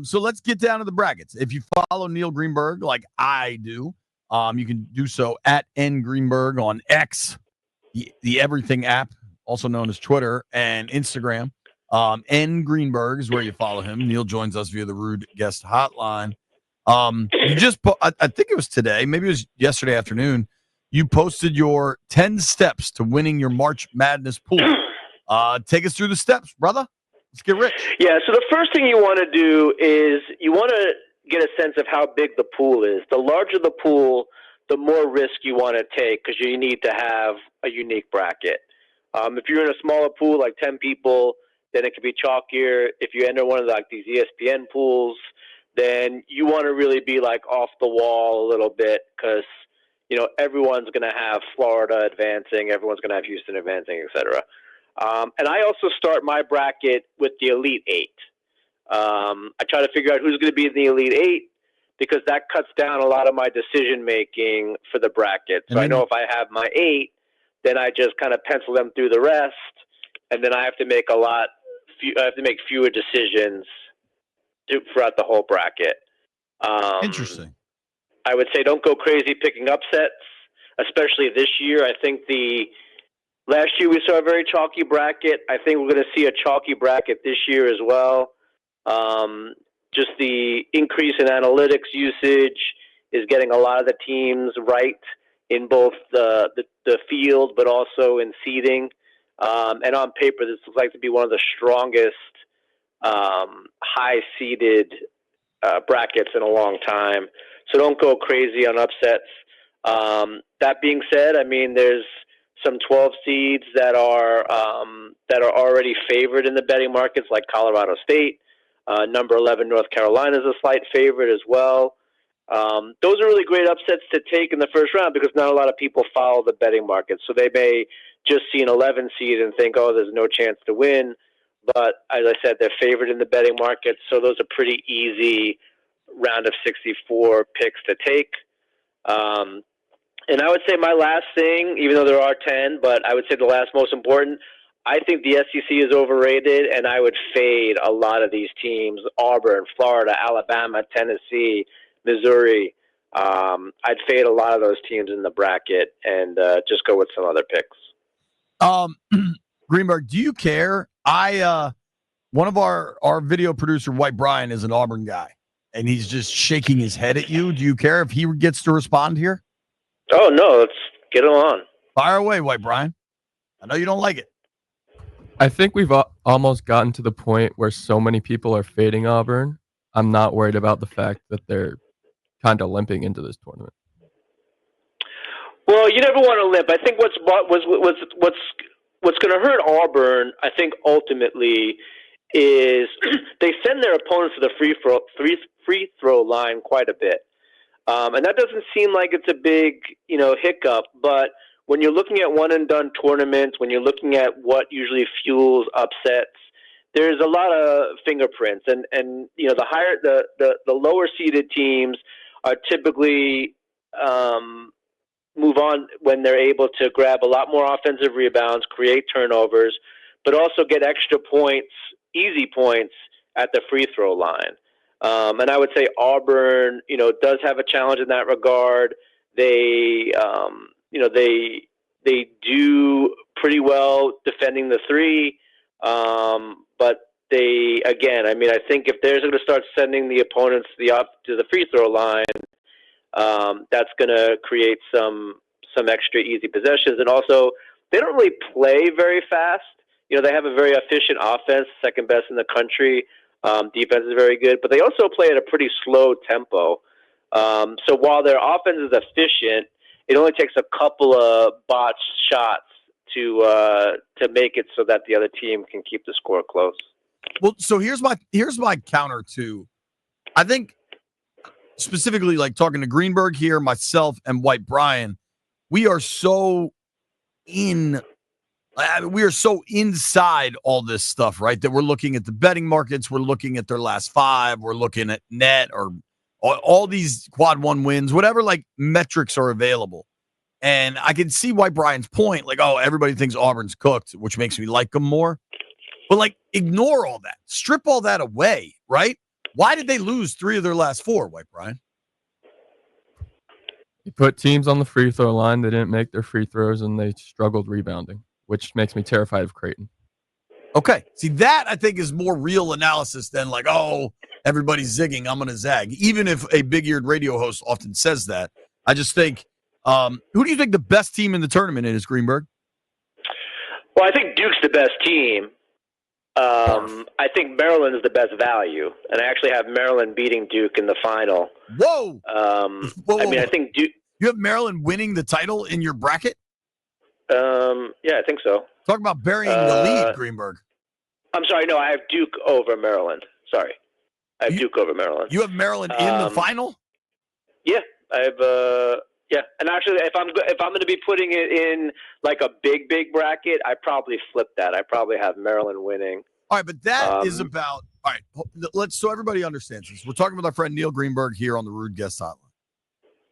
So let's get down to the brackets. If you follow Niel Greenberg like I do, you can do so at N Greenberg on X, the Everything app, also known as Twitter and Instagram. N Greenberg is where you follow him. Neil joins us via the Rude Guest Hotline. You just, I think it was today, maybe it was yesterday afternoon. You posted your 10 steps to winning your March Madness pool. Take us through the steps, brother. Let's get rich. Yeah, so the first thing you want to do is you want to get a sense of how big the pool is. The larger the pool, the more risk you want to take because you need to have a unique bracket. If you're in a smaller pool, like 10 people, then it can be chalkier. If you enter one of these ESPN pools, then you want to really be like off the wall a little bit because, everyone's going to have Florida advancing, everyone's going to have Houston advancing, et cetera. And I also start my bracket with the Elite Eight. I try to figure out who's going to be in the Elite Eight because that cuts down a lot of my decision making for the bracket. So I know if I have my 8, then I just kind of pencil them through the rest, and then I have to make fewer decisions throughout the whole bracket. Interesting. I would say don't go crazy picking upsets, especially this year. I think last year we saw a very chalky bracket. I think we're going to see a chalky bracket this year as well. Just the increase in analytics usage is getting a lot of the teams right in both the field, but also in seeding. And on paper, this looks like to be one of the strongest high-seeded brackets in a long time. So don't go crazy on upsets. That being said, there's some 12 seeds that are already favored in the betting markets, like Colorado State. Number 11, North Carolina is a slight favorite as well. Those are really great upsets to take in the first round because not a lot of people follow the betting market. So they may just see an 11 seed and think, oh, there's no chance to win. But as I said, they're favored in the betting market. So those are pretty easy round of 64 picks to take. And I would say my last thing, even though there are 10, but I would say the last most important, I think the SEC is overrated, and I would fade a lot of these teams, Auburn, Florida, Alabama, Tennessee, Missouri. I'd fade a lot of those teams in the bracket and just go with some other picks. Greenberg, do you care? One of our video producer, White Brian, is an Auburn guy, and he's just shaking his head at you. Do you care if he gets to respond here? Oh, no, let's get him on. Fire away, White Brian. I know you don't like it. I think we've almost gotten to the point where so many people are fading Auburn. I'm not worried about the fact that they're kind of limping into this tournament. Well, you never want to limp. I think what's going to hurt Auburn, I think ultimately, is they send their opponents to the free throw line quite a bit. And that doesn't seem like it's a big, hiccup, but when you're looking at one and done tournaments, when you're looking at what usually fuels upsets, there's a lot of fingerprints, and the higher the lower seeded teams are typically move on when they're able to grab a lot more offensive rebounds, create turnovers, but also get extra points, easy points at the free throw line. And I would say Auburn, does have a challenge in that regard. They do pretty well defending the three, but they, again, I think if they're going to start sending the opponents to the free throw line, that's going to create some extra easy possessions. And also, they don't really play very fast. They have a very efficient offense, second best in the country. Defense is very good, but they also play at a pretty slow tempo. So while their offense is efficient, it only takes a couple of botched shots to make it so that the other team can keep the score close. Well, so here's my counter to, I think specifically like talking to Greenberg here, myself and White Brian, we are so inside all this stuff, right? That we're looking at the betting markets, we're looking at their last 5, we're looking at net or all these quad 1 wins, whatever like metrics are available. And I can see White Brian's point, like, oh, everybody thinks Auburn's cooked, which makes me like them more. But like, ignore all that, strip all that away, right? Why did they lose 3 of their last 4, White Brian? You put teams on the free throw line. They didn't make their free throws, and they struggled rebounding, which makes me terrified of Creighton. Okay. See, that I think is more real analysis than like, oh, everybody's zigging, I'm going to zag. Even if a big-eared radio host often says that, I just think, who do you think the best team in the tournament is, Greenberg? Well, I think Duke's the best team. I think Maryland is the best value, and I actually have Maryland beating Duke in the final. Whoa! I mean, I think Duke. You have Maryland winning the title in your bracket? Yeah, I think so. Talk about burying the lead, Greenberg. I'm sorry, no, I have Duke over Maryland. Sorry, I have Duke over Maryland. You have Maryland in the final? Yeah, I have. Yeah, and actually, if I'm going to be putting it in like a big bracket, I probably flip that. I probably have Maryland winning. All right, but that is about all right. Let's so everybody understands this. We're talking with our friend Niel Greenberg here on the Rude Guest Hotline.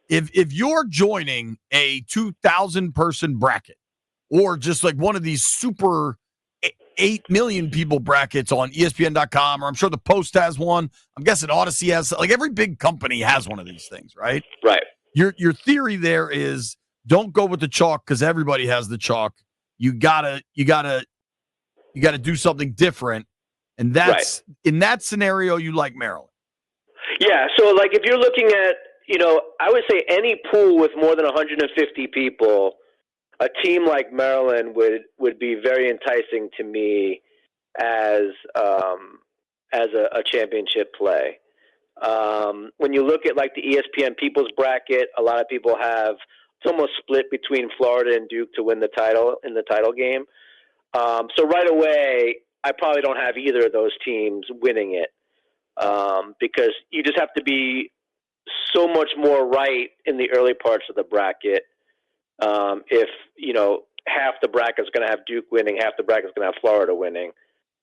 If you're joining a 2,000 person bracket, or just like one of these super 8 million people brackets on ESPN.com, or I'm sure the Post has one. I'm guessing Odyssey has. Like every big company has one of these things, right? Right. Your theory there is don't go with the chalk because everybody has the chalk. You gotta do something different, and that's right. In that scenario you like Maryland. Yeah, so like if you're looking at, I would say any pool with more than 150 people, a team like Maryland would be very enticing to me as a championship play. When you look at like the ESPN People's Bracket, a lot of people have it's almost split between Florida and Duke to win the title in the title game. So right away, I probably don't have either of those teams winning it because you just have to be so much more right in the early parts of the bracket. If half the bracket is going to have Duke winning, half the bracket is going to have Florida winning.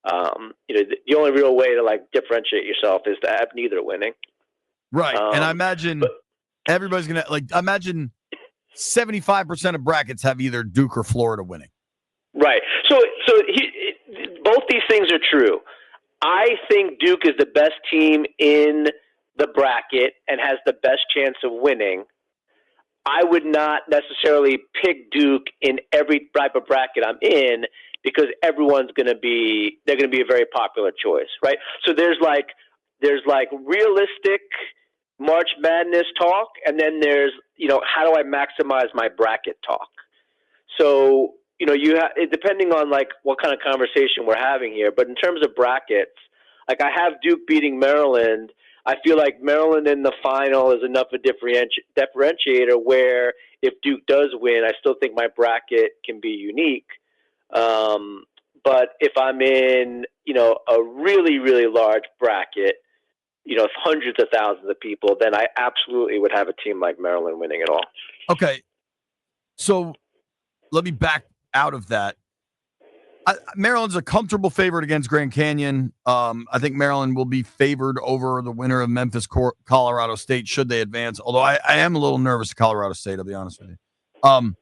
The only real way to like differentiate yourself is to have neither winning. Right. And I imagine everybody's going to imagine 75% of brackets have either Duke or Florida winning. Right. So both these things are true. I think Duke is the best team in the bracket and has the best chance of winning. I would not necessarily pick Duke in every type of bracket I'm in because everyone's going to be a very popular choice, right? So there's like realistic March Madness talk, and then there's how do I maximize my bracket talk? So depending on like what kind of conversation we're having here, but in terms of brackets, like I have Duke beating Maryland. I feel like Maryland in the final is enough a differentiator where if Duke does win, I still think my bracket can be unique. But if I'm in, a really, really large bracket, hundreds of thousands of people, then I absolutely would have a team like Maryland winning it all. Okay. So let me back out of that. Maryland's a comfortable favorite against Grand Canyon. I think Maryland will be favored over the winner of Memphis, Colorado State, should they advance. Although I am a little nervous of Colorado State, I'll be honest with you.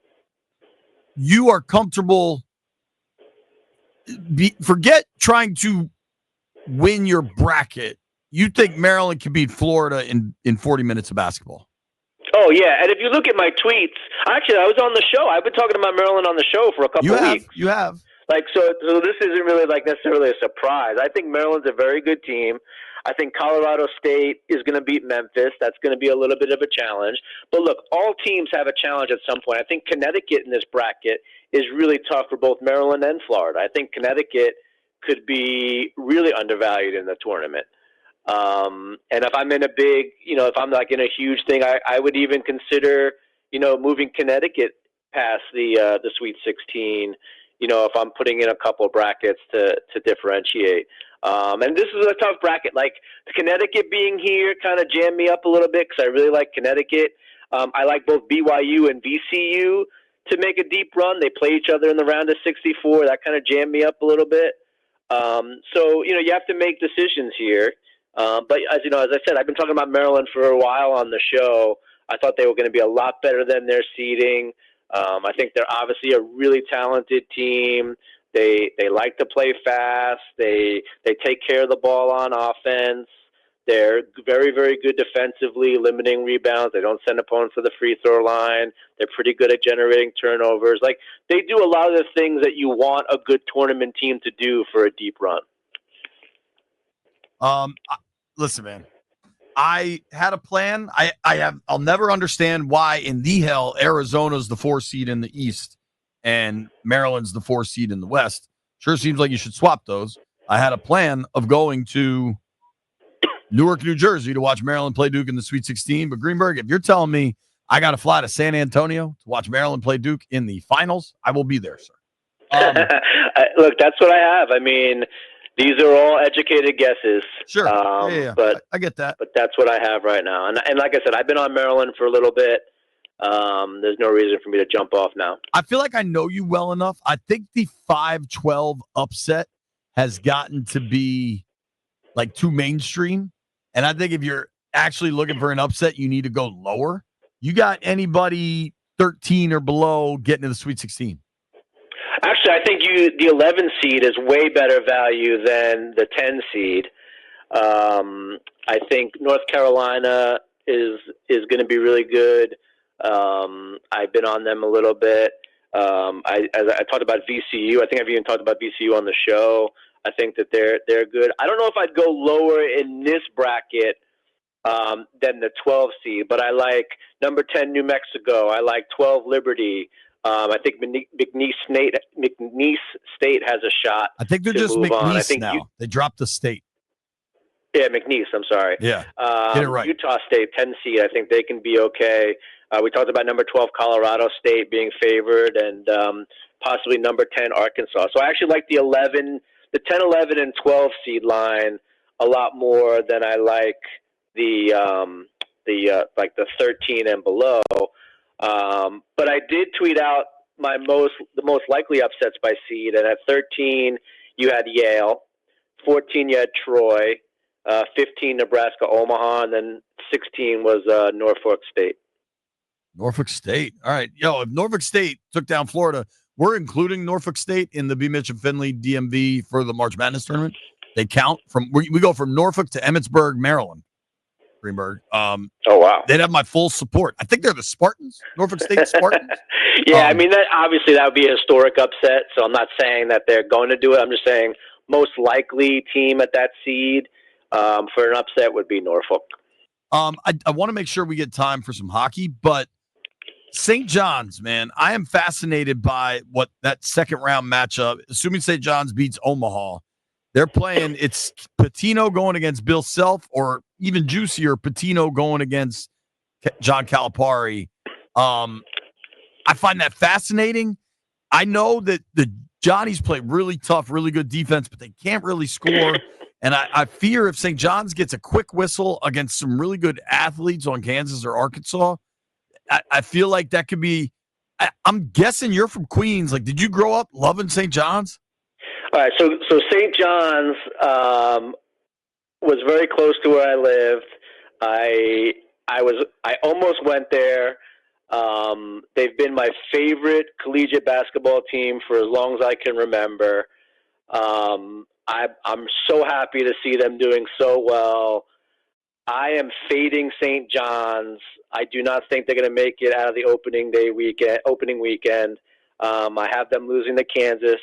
You are comfortable. Forget trying to win your bracket. You think Maryland can beat Florida in 40 minutes of basketball? Oh, yeah. And if you look at my tweets, actually, I was on the show. I've been talking about Maryland on the show for a couple of weeks. You have. Like, so this isn't really like necessarily a surprise. I think Maryland's a very good team. I think Colorado State is going to beat Memphis. That's going to be a little bit of a challenge. But look, all teams have a challenge at some point. I think Connecticut in this bracket is really tough for both Maryland and Florida. I think Connecticut could be really undervalued in the tournament. And if I'm in a big, if I'm like in a huge thing, I would even consider, moving Connecticut past the Sweet 16. If I'm putting in a couple of brackets to differentiate. And this is a tough bracket. Like Connecticut being here kind of jammed me up a little bit because I really like Connecticut. I like both BYU and VCU to make a deep run. They play each other in the round of 64. That kind of jammed me up a little bit. So, you have to make decisions here. But as I said, I've been talking about Maryland for a while on the show. I thought they were going to be a lot better than their seeding. I think they're obviously a really talented team. They like to play fast. They take care of the ball on offense. They're very, very good defensively, limiting rebounds. They don't send opponents to the free throw line. They're pretty good at generating turnovers. Like, they do a lot of the things that you want a good tournament team to do for a deep run. Listen, man. I had a plan. I'll never understand why in the hell Arizona's the 4 seed in the East and Maryland's the 4 seed in the West. Sure seems like you should swap those. I had a plan of going to Newark, New Jersey to watch Maryland play Duke in the Sweet 16. But Greenberg, if you're telling me I got to fly to San Antonio to watch Maryland play Duke in the finals, I will be there, sir. Look, that's what I have. I mean, these are all educated guesses. Sure. Yeah. But I get that. But that's what I have right now. And like I said, I've been on Maryland for a little bit. There's no reason for me to jump off now. I feel like I know you well enough. I think the 5-12 upset has gotten to be like too mainstream. And I think if you're actually looking for an upset, you need to go lower. You got anybody 13 or below getting to the Sweet 16? Actually, I think the 11 seed is way better value than the 10 seed. I think North Carolina is going to be really good. I've been on them a little bit. I talked about VCU. I think I've even talked about VCU on the show. I think that they're good. I don't know if I'd go lower in this bracket than the 12 seed, but I like number 10 New Mexico. I like 12 Liberty. I think McNeese State has a shot. I think they're just McNeese now. They dropped the state. Yeah, McNeese. I'm sorry. Yeah, get it right. Utah State, 10 seed. I think they can be okay. We talked about number 12 Colorado State being favored, and possibly number 10 Arkansas. So I actually like the 10, 11, and 12 seed line a lot more than I like the 13 and below. But I did tweet out the most likely upsets by seed, and at 13 you had Yale, 14 you had Troy, 15 Nebraska Omaha, and then 16 was Norfolk State. Norfolk State. All right. If Norfolk State took down Florida, we're including Norfolk State in the BMitch and Finlay DMV for the March Madness tournament. They count we go from Norfolk to Emmitsburg, Maryland. Greenberg. Oh, wow. They'd have my full support. I think they're the Spartans, Norfolk State Spartans. Yeah, I mean, that would be a historic upset, so I'm not saying that they're going to do it. I'm just saying most likely team at that seed for an upset would be Norfolk. I want to make sure we get time for some hockey, but St. John's, man, I am fascinated by what that second round matchup, assuming St. John's beats Omaha, they're playing, it's Patino going against Bill Self, or even juicier, Patino going against John Calipari. I find that fascinating. I know that the Johnnies play really tough, really good defense, but they can't really score. And I fear if St. John's gets a quick whistle against some really good athletes on Kansas or Arkansas, I feel like that could be – I'm guessing you're from Queens. Like, did you grow up loving St. John's? All right, so St. John's was very close to where I lived. I almost went there. They've been my favorite collegiate basketball team for as long as I can remember. I'm so happy to see them doing so well. I am fading St. John's. I do not think they're going to make it out of the opening weekend. I have them losing to Kansas.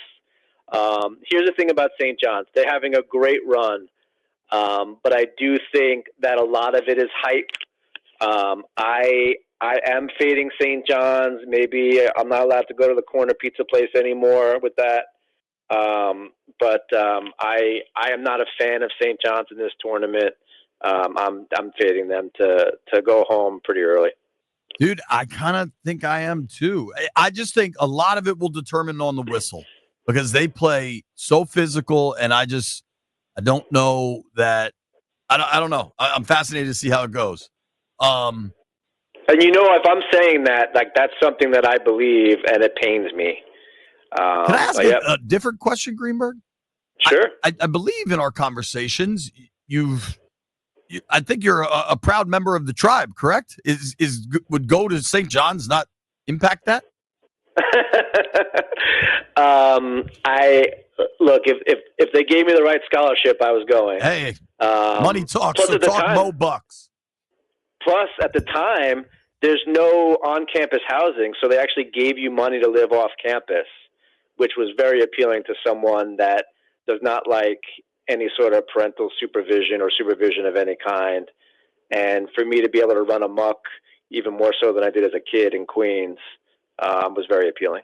Here's the thing about St. John's. They're having a great run, but I do think that a lot of it is hype. I am fading St. John's. Maybe I'm not allowed to go to the corner pizza place anymore with that. But I am not a fan of St. John's in this tournament. I'm fading them to go home pretty early. Dude, I kind of think I am too. I just think a lot of it will determine on the whistle because they play so physical, and I don't know that. I don't know. I'm fascinated to see how it goes. And if I'm saying that, like, that's something that I believe, and it pains me. Can I ask a different question, Greenberg? Sure. I believe in our conversations, I think you're a proud member of the tribe, correct? Would go to St. John's not impact that? I look, if they gave me the right scholarship, I was going. Hey, money talks, so talk Mo Bucks. Plus, at the time, there's no on-campus housing, so they actually gave you money to live off campus, which was very appealing to someone that does not like any sort of parental supervision or supervision of any kind. And for me to be able to run amok, even more so than I did as a kid in Queens, was very appealing.